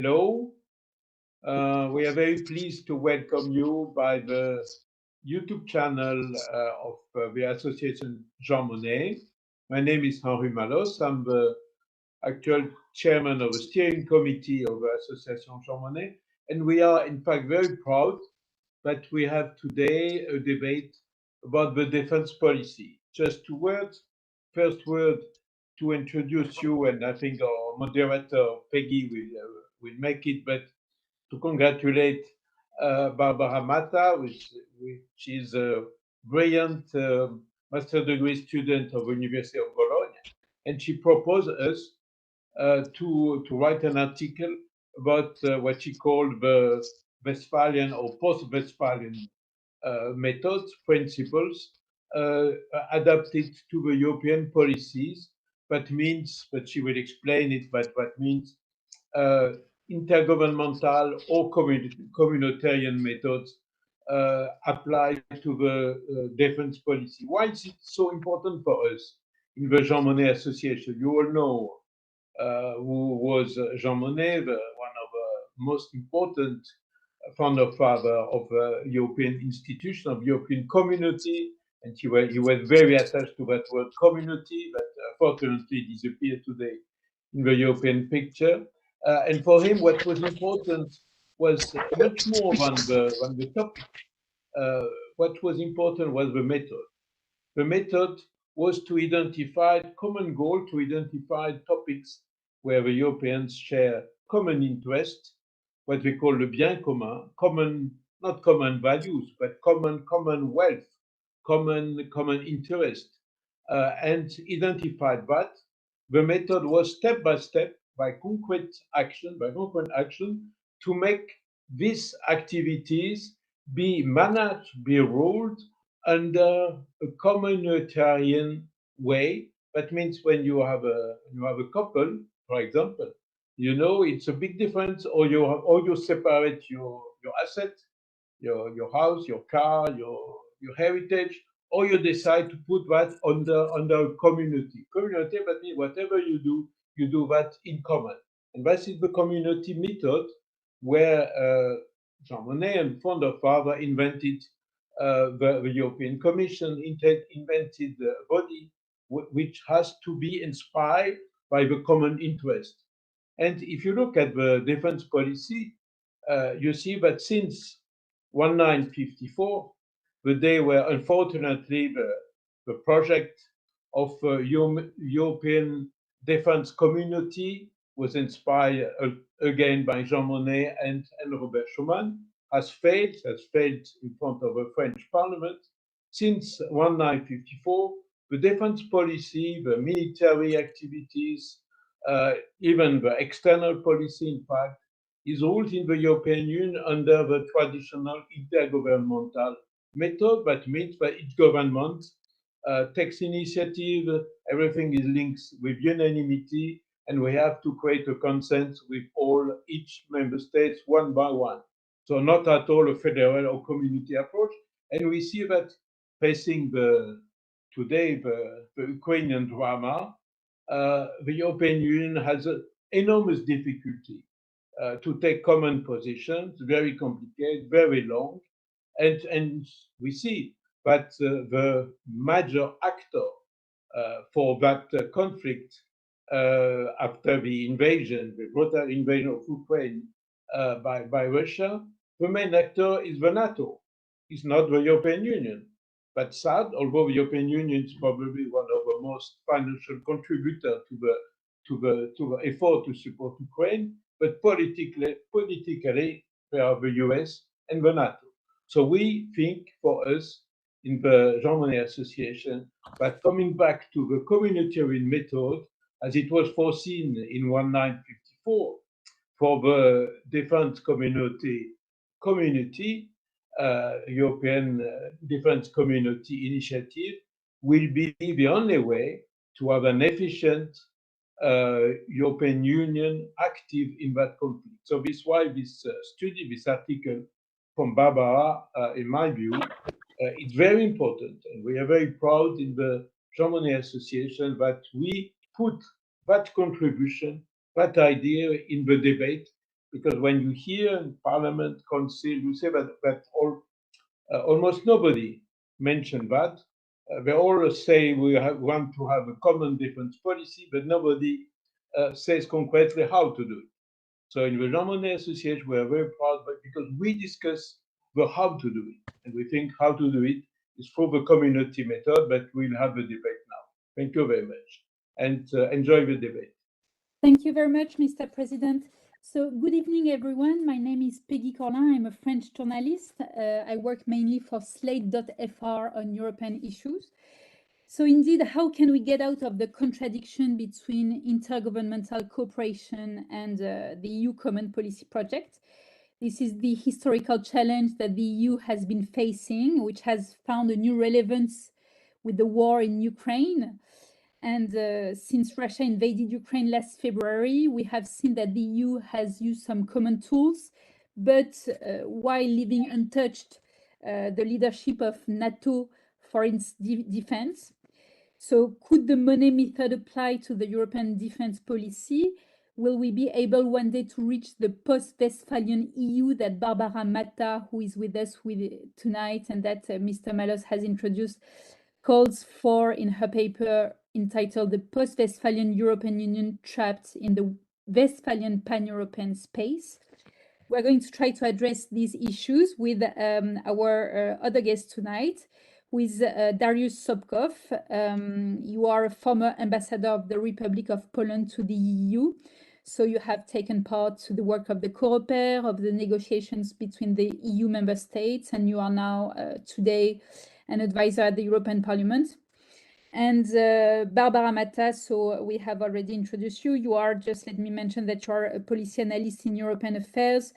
Hello. We are very pleased to welcome you by the YouTube channel of the Association Jean Monnet. My name is Henri Malosse. I'm the actual chairman of the steering committee of the Association Jean Monnet. And we are, in fact, very proud that we have today a debate about the defense policy. Just two words. First word to introduce you, and I think our moderator, Peggy, will make it, but to congratulate Barbara Matta, which is a brilliant master degree student of the University of Bologna, and she proposed us to write an article about what she called the Westphalian or post-Westphalian methods, principles adapted to the European policies. That means, but she will explain it, but what means uh, intergovernmental or communitarian methods applied to the defense policy. Why is it so important for us in the Jean Monnet Association? You all know who was Jean Monnet, one of the most important founder father of European institution, of European community, and he was very attached to that word community, but fortunately disappeared today in the European picture. And for him, what was important was much more than the topic. What was important was the method. The method was to identify common goal, to identify topics where the Europeans share common interest, what we call le bien commun, common, not common values, but common wealth, common interest, and identified that. The method was step by step, by concrete action, to make these activities be managed, be ruled under a communitarian way. That means when you have a couple, for example, you know it's a big difference, or you separate your asset, your house, your car, your heritage, or you decide to put that under a community. Community, that means whatever you do that in common, and that is the community method where Jean Monnet and founder father invented the European Commission, invented the body which has to be inspired by the common interest. And if you look at the defense policy, you see that since 1954, the day where unfortunately the project of European defense community was inspired again by Jean Monnet and Robert Schuman, has failed in front of the French Parliament. Since 1954, the defense policy, the military activities, even the external policy, in fact, is ruled in the European Union under the traditional intergovernmental method. That means that each government takes initiative, everything is linked with unanimity, and we have to create a consensus with each member states one by one. So not at all a federal or community approach. And we see that facing today the Ukrainian drama, the European Union has an enormous difficulty to take common positions, very complicated, very long, and we see that the major actor for that conflict after the invasion, the brutal invasion of Ukraine by Russia, the main actor is the NATO. It's not the European Union. But sad, although the European Union is probably one of the most financial contributor to the effort to support Ukraine, but politically they are the US and the NATO. So we think for us in the Jean Monnet Association that coming back to the communitarian method as it was foreseen in 1954 for the defense community European Defense Community Initiative will be the only way to have an efficient European Union active in that conflict. So this is why this study, this article from Barbara, in my view, is very important. And we are very proud in the Jean Monnet Association that we put that contribution, that idea in the debate, because when you hear in Parliament, Council, you say that almost nobody mentioned that. They all say we want to have a common defense policy, but nobody says concretely how to do it. So in the Jean Monnet Association, we are very proud because we discuss the how to do it. And we think how to do it is through the community method, but we'll have the debate now. Thank you very much. And enjoy the debate. Thank you very much, Mr. President. So good evening, everyone. My name is Peggy Corlin. I'm a French journalist. I work mainly for Slate.fr on European issues. So indeed, how can we get out of the contradiction between intergovernmental cooperation and the EU Common Policy Project? This is the historical challenge that the EU has been facing, which has found a new relevance with the war in Ukraine. And since Russia invaded Ukraine last February, we have seen that the EU has used some common tools, but while leaving untouched the leadership of NATO for its defense. So could the Monnet method apply to the European defense policy? Will we be able one day to reach the post-Westphalian EU that Barbara Matta, who is with us tonight and that Mr. Malosse has introduced, calls for in her paper entitled The Post-Westphalian European Union Trapped in the Westphalian Pan-European Space? We're going to try to address these issues with our other guest tonight, who is Dariusz Sobkow. You are a former ambassador of the Republic of Poland to the EU. So you have taken part to the work of the COREPER, of the negotiations between the EU member states, and you are now today an advisor at the European Parliament. And Barbara Matta, so we have already introduced you. You are, just let me mention that you are a policy analyst in European affairs,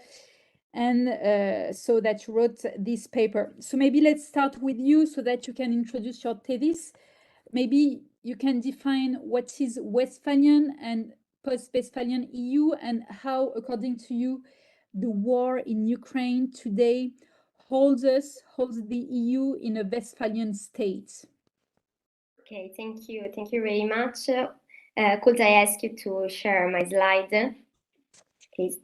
and so that you wrote this paper. So maybe let's start with you so that you can introduce your thesis. Maybe you can define what is Westphalian and post-Westphalian EU, and how, according to you, the war in Ukraine today holds the EU in a Westphalian state. Okay, thank you very much. Could I ask you to share my slide, please?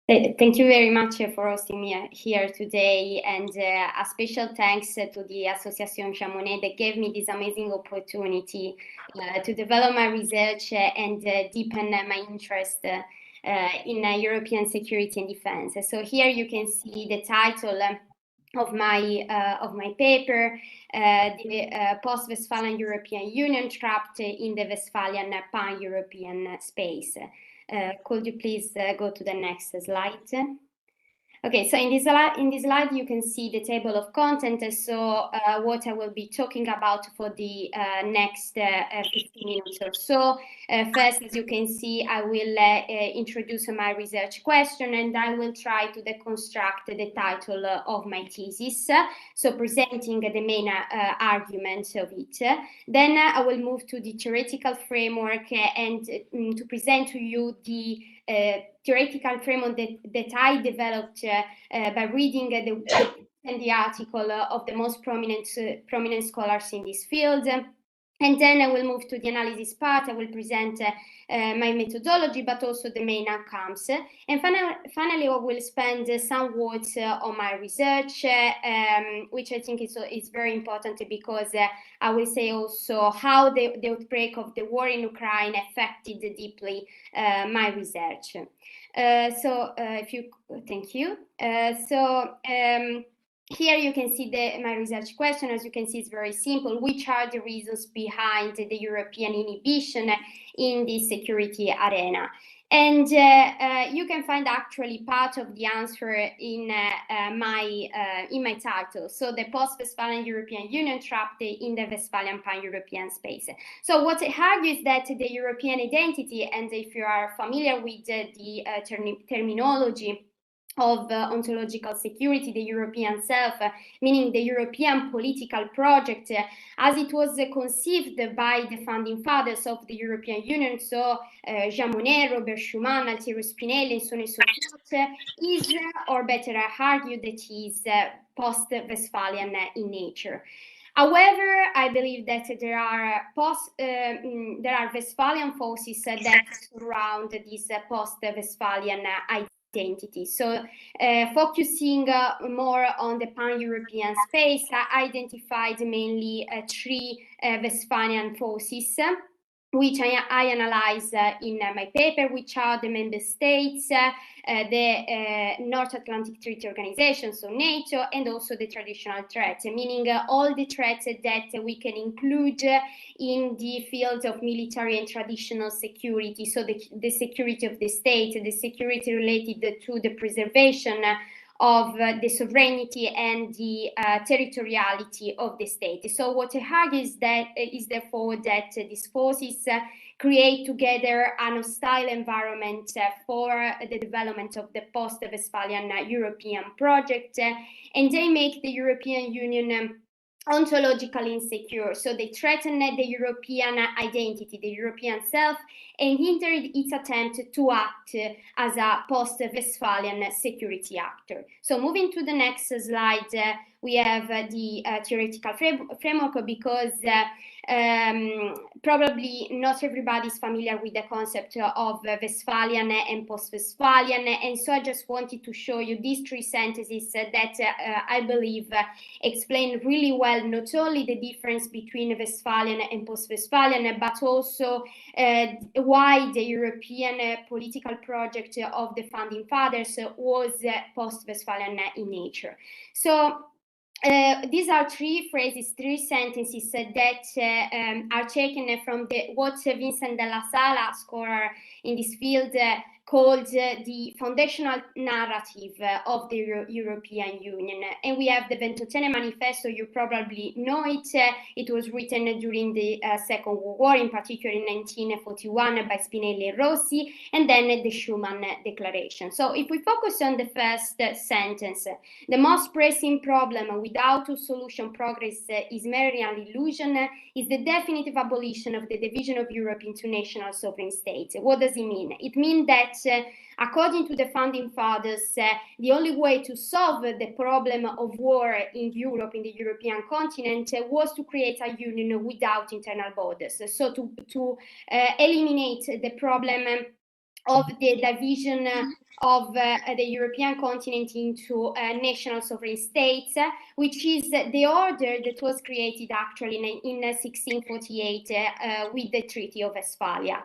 Thank you very much for hosting me here today, and a special thanks to the Association Jean Monnet that gave me this amazing opportunity to develop my research and deepen my interest in European security and defense. So here you can see the title of my paper, the Post-Westphalian European Union Trapped in the Westphalian Pan-European Space. Could you please go to the next slide? Okay, so in this slide you can see the table of content. So what I will be talking about for the next 15 minutes or so. First, as you can see, I will introduce my research question, and I will try to deconstruct the title of my thesis, so presenting the main arguments of it. Then I will move to the theoretical framework and to present to you the theoretical framework that I developed by reading the article of the most prominent scholars in this field. And then I will move to the analysis part. I will present my methodology, but also the main outcomes. And finally, I will spend some words on my research, which I think is very important, because I will say also how the outbreak of the war in Ukraine affected deeply my research. Thank you. Here you can see my research question. As you can see, it's very simple. Which are the reasons behind the European inhibition in the security arena? And you can find actually part of the answer in my title. So the Post-Westphalian European Union Trapped in the Westphalian Pan-European Space. So what I argue is that the European identity, and if you are familiar with the terminology of ontological security, the European self, meaning the European political project, as it was conceived by the founding fathers of the European Union, so Jean Monnet, Robert Schuman, Altiero Spinelli, and so on and so forth, is, or better I argue, that is post-Westphalian in nature. However, I believe that there are Westphalian forces that surround this post-Westphalian identity. So focusing more on the pan-European space, I identified mainly three Westphalian forces, which I analyze in my paper, which are the member states, the North Atlantic Treaty Organization, so NATO, and also the traditional threats, meaning all the threats that we can include in the field of military and traditional security, so the security of the state, the security related to the preservation of the sovereignty and the territoriality of the state. So what I argue is therefore that these forces create together an hostile environment for the development of the post-Westphalian European project, and they make the European Union ontologically insecure. So they threaten the European identity, the European self, and hinder its attempt to act as a post-Westphalian security actor. So moving to the next slide, we have the theoretical framework, because probably not everybody is familiar with the concept of Westphalian and post-Westphalian, and so I just wanted to show you these three sentences that I believe explain really well not only the difference between Westphalian and post-Westphalian, but also why the European political project of the founding fathers was post-Westphalian in nature. So these are three phrases, three sentences that are taken from what Vincent Della Sala, scholar in this field, called the foundational narrative of the European Union. And we have the Ventotene Manifesto. You probably know it. It was written during the Second World War, in particular in 1941 by Spinelli and Rossi, and then the Schuman Declaration. So if we focus on the first sentence, the most pressing problem without a solution progress is merely an illusion, is the definitive abolition of the division of Europe into national sovereign states. What does it mean? It means that according to the founding fathers, the only way to solve the problem of war in Europe, in the European continent, was to create a union without internal borders. So to eliminate the problem of the division of the European continent into national sovereign states, which is the order that was created actually in 1648 with the Treaty of Westphalia.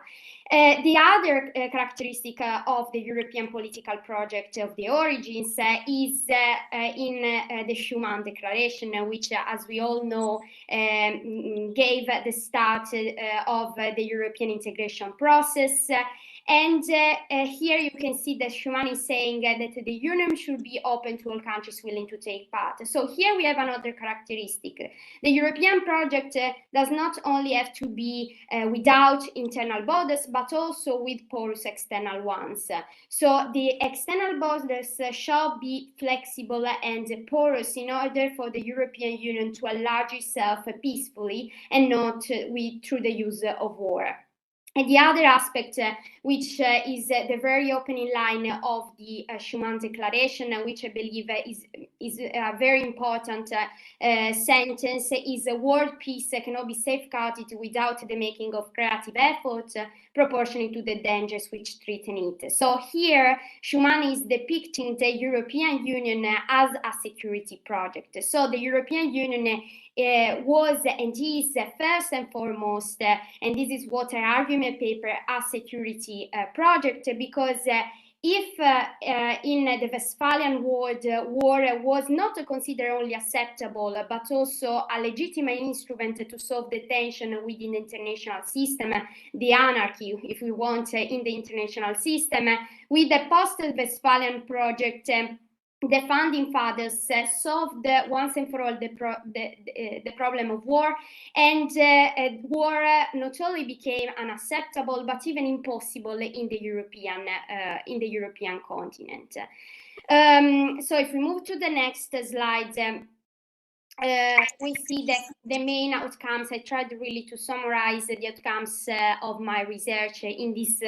The other characteristic of the European political project of the origins is in the Schuman Declaration, which, as we all know, gave the start of the European integration process. And here you can see that Schuman is saying that the Union should be open to all countries willing to take part. So here we have another characteristic. The European project does not only have to be without internal borders, but also with porous external ones. So the external borders shall be flexible and porous in order for the European Union to enlarge itself peacefully and not through the use of war. And the other aspect, which is the very opening line of the Schuman Declaration, which I believe is a very important sentence, is world peace cannot be safeguarded without the making of creative effort proportionate to the dangers which threaten it. So here, Schuman is depicting the European Union as a security project. So the European Union was and is first and foremost, and this is what I argue in my paper, a security project, because if in the Westphalian world, war was not considered only acceptable, but also a legitimate instrument to solve the tension within the international system, the anarchy, if we want, in the international system, with the post-Westphalian project, the founding fathers solved once and for all the problem of war, and war not only became unacceptable but even impossible in the European continent. So if we move to the next slide, we see that the main outcomes, I tried really to summarize the outcomes of my research in this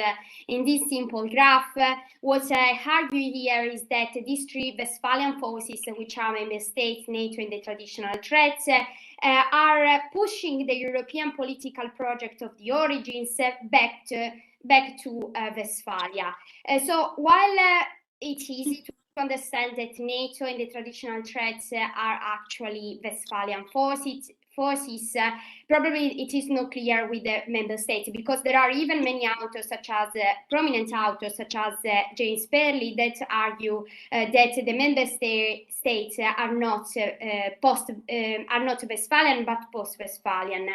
simple graph. What I argue here is that these three Westphalian forces, which are member states, NATO, and the traditional threats, are pushing the European political project of the origins back to Westphalia. So while it is easy to understand that NATO and the traditional threats are actually Westphalian forces, probably it is not clear with the member states, because there are even many authors, such as prominent authors such as James Perley, that argue that the member states are not Westphalian but post-Westphalian.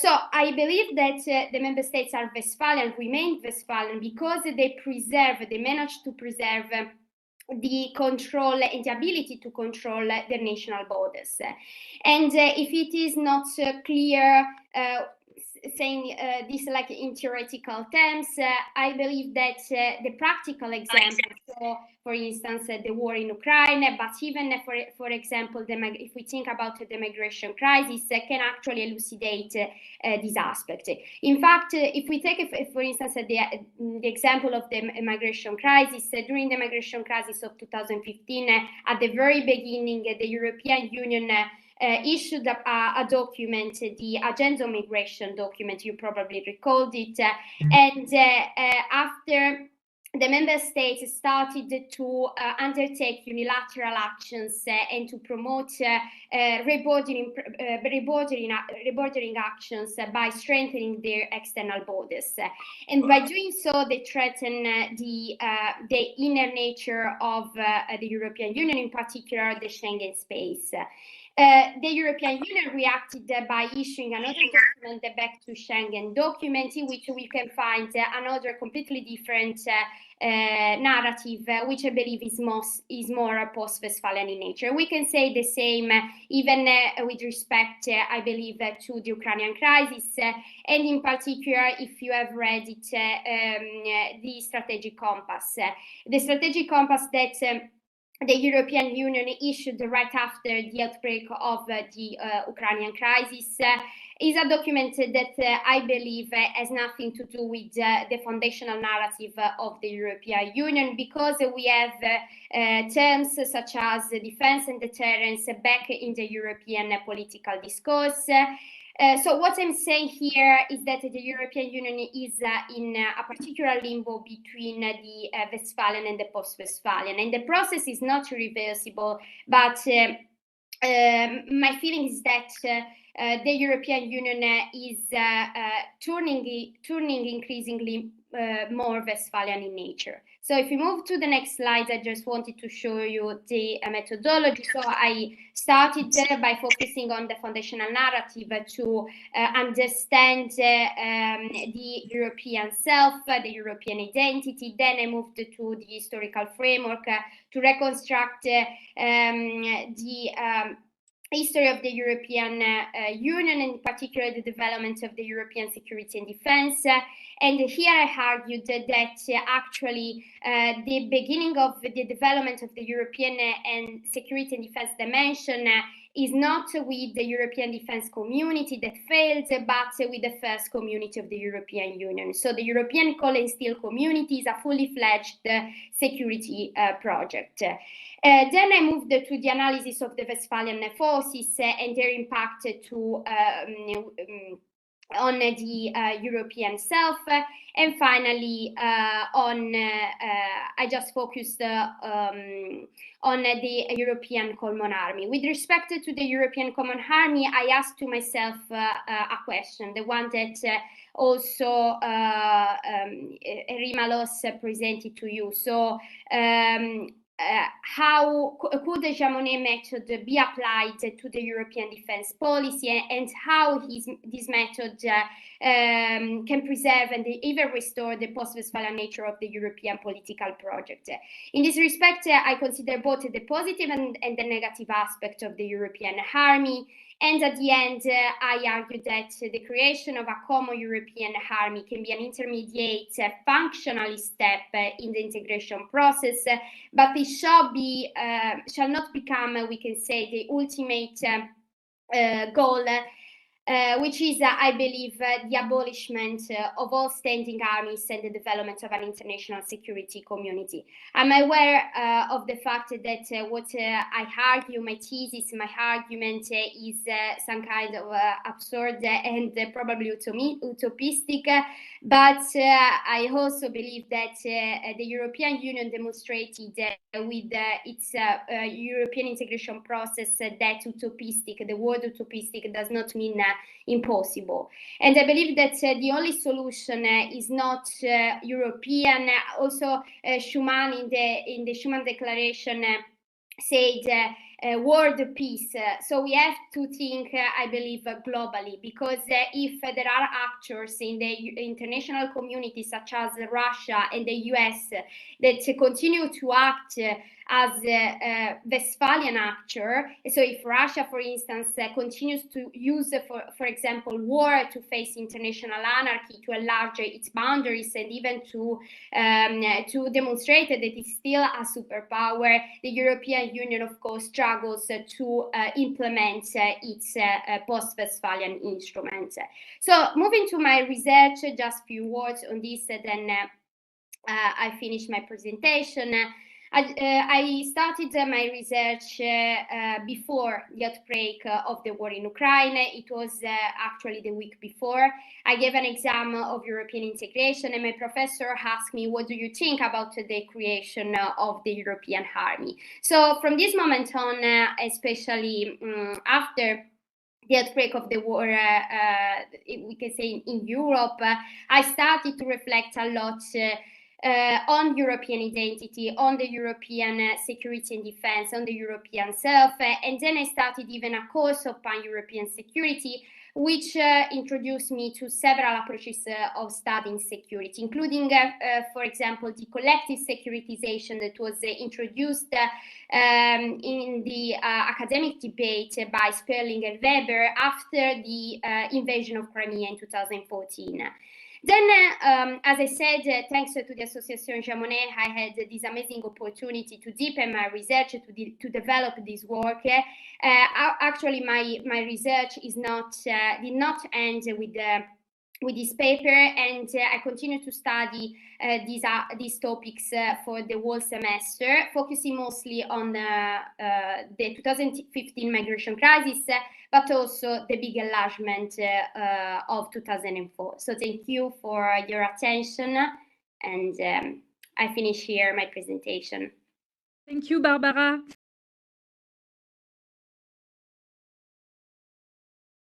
So I believe that the member states are Westphalian, remain Westphalian, because they managed to preserve the control and the ability to control their national borders. And if it is not clear, saying this like in theoretical terms, I believe that the practical example, so for instance, the war in Ukraine, but even for example, if we think about the migration crisis, can actually elucidate this aspect. In fact, if we take, for instance, the example of the migration crisis, during the migration crisis of 2015, at the very beginning, the European Union issued a document, the Agenda on Migration document, you probably recalled it, and after the member states started to undertake unilateral actions and to promote rebordering actions by strengthening their external borders. And by doing so, they threaten the inner nature of the European Union, in particular the Schengen space. The European Union reacted by issuing another document, the Back to Schengen document, in which we can find another completely different narrative, which I believe is more post-Westphalian in nature. We can say the same even with respect, I believe, to the Ukrainian crisis, and in particular, if you have read it, the strategic compass. The strategic compass that the European Union issued right after the outbreak of the Ukrainian crisis is a document that I believe has nothing to do with the foundational narrative of the European Union, because we have terms such as defense and deterrence back in the European political discourse. So what I'm saying here is that the European Union is in a particular limbo between the Westphalian and the post-Westphalian, and the process is not reversible, but my feeling is that the European Union is turning increasingly more Westphalian in nature. So if we move to the next slide, I just wanted to show you the methodology. So I started by focusing on the foundational narrative to understand the European self, the European identity. Then I moved to the historical framework to reconstruct the history of the European Union, and in particular the development of the European security and defense. And here I argued that actually the beginning of the development of the European and security and defense dimension is not with the European defense community that failed, but with the first community of the European Union. So the European coal and steel community is a fully fledged security project. Then I moved to the analysis of the Westphalian forces and their impact on the European self, and finally I just focused on the European Common Army. With respect to the European Common Army, I asked to myself a question, the one that also Henri Malosse presented to you. So how could the Monnet method be applied to the European defense policy, and how this method can preserve and even restore the post-Westphalian nature of the European political project? In this respect, I consider both the positive and the negative aspect of the European army. And at the end, I argue that the creation of a common European army can be an intermediate functional step in the integration process, but it shall not become, we can say, the ultimate goal, which is, I believe, the abolishment of all standing armies and the development of an international security community. I'm aware of the fact that what I argue, my thesis, my argument is some kind of absurd and probably utopistic, but I also believe that the European Union demonstrated with its European integration process that utopistic, the word utopistic does not mean impossible. And I believe that the only solution is not European. Also, Schuman in the Schuman Declaration said world peace. So we have to think, I believe, globally, because if there are actors in the international community, such as Russia and the US, that continue to act as a Westphalian actor, so if Russia, for instance, continues to use, for example, war to face international anarchy, to enlarge its boundaries, and even to demonstrate that it is still a superpower, the European Union, of course, struggles to implement its post-Westphalian instrument. So moving to my research, just a few words on this, then I finish my presentation. I started my research before the outbreak of the war in Ukraine. It was actually the week before. I gave an exam of European integration, and my professor asked me, what do you think about the creation of the European army? So from this moment on, especially after the outbreak of the war, we can say in Europe, I started to reflect a lot on European identity, on the European security and defense, on the European self, and then I started even a course of pan-European security, which introduced me to several approaches of studying security, including, for example, the collective securitization that was introduced in the academic debate by Sperling and Weber after the invasion of Crimea in 2014. Then, as I said, thanks to the Association Jean Monnet, I had this amazing opportunity to deepen my research, to develop this work. Actually, my research did not end with this paper, and I continue to study these topics for the whole semester, focusing mostly on the 2015 migration crisis, but also the big enlargement of 2004. So thank you for your attention, and I finish here my presentation. Thank you, Barbara.